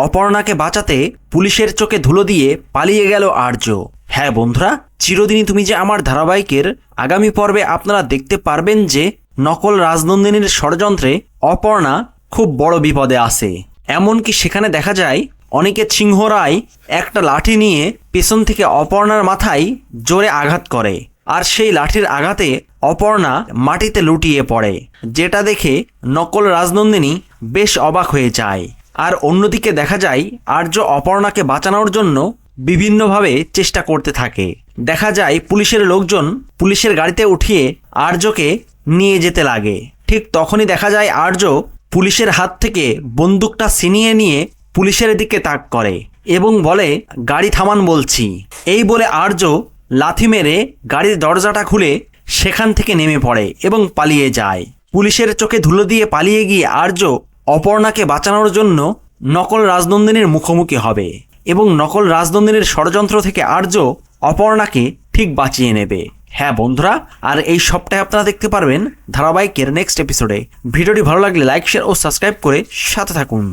অপর্ণাকে বাঁচাতে পুলিশের চোখে ধুলো দিয়ে পালিয়ে গেল আর্য। হ্যাঁ বন্ধুরা, চিরদিনই তুমি যে আমার ধারাবাহিকের আগামী পর্বে আপনারা দেখতে পারবেন যে নকল রাজনন্দিনীর ষড়যন্ত্রে অপর্ণা খুব বড় বিপদে আছে। এমনকি সেখানে দেখা যায় অনিকেত সিংহ রায় একটা লাঠি নিয়ে পেছন থেকে অপর্ণার মাথায় জোরে আঘাত করে, আর সেই লাঠির আঘাতে অপর্ণা মাটিতে লুটিয়ে পড়ে, যেটা দেখে নকল রাজনন্দিনী বেশ অবাক হয়ে যায়। আর অন্যদিকে দেখা যায় আর্য অপর্ণাকে বাঁচানোর জন্য বিভিন্নভাবে চেষ্টা করতে থাকে। দেখা যায় পুলিশের লোকজন পুলিশের গাড়িতে উঠিয়ে আর্যকে নিয়ে যেতে লাগে। ঠিক তখনই দেখা যায় আর্য পুলিশের হাত থেকে বন্দুকটা ছিনিয়ে নিয়ে পুলিশের দিকে তাক করে এবং বলে, গাড়ি থামান বলছি। এই বলে আর্য লাথি মেরে গাড়ির দরজাটা খুলে সেখান থেকে নেমে পড়ে এবং পালিয়ে যায়। পুলিশের চোখে ধুলো দিয়ে পালিয়ে গিয়ে আর্য অপর্ণাকে বাঁচানোর জন্য নকল রাজনন্দিনীর মুখোমুখি হবে এবং নকল রাজনন্দিনীর ষড়যন্ত্র থেকে আর্য অপর্ণাকে ঠিক বাঁচিয়ে নেবে। হ্যাঁ বন্ধুরা, আর এই সবটাই আপনারা দেখতে পারবেন ধারাবাহিকের নেক্সট এপিসোডে। ভিডিওটি ভালো লাগলে লাইক, শেয়ার ও সাবস্ক্রাইব করে সাথে থাকুন।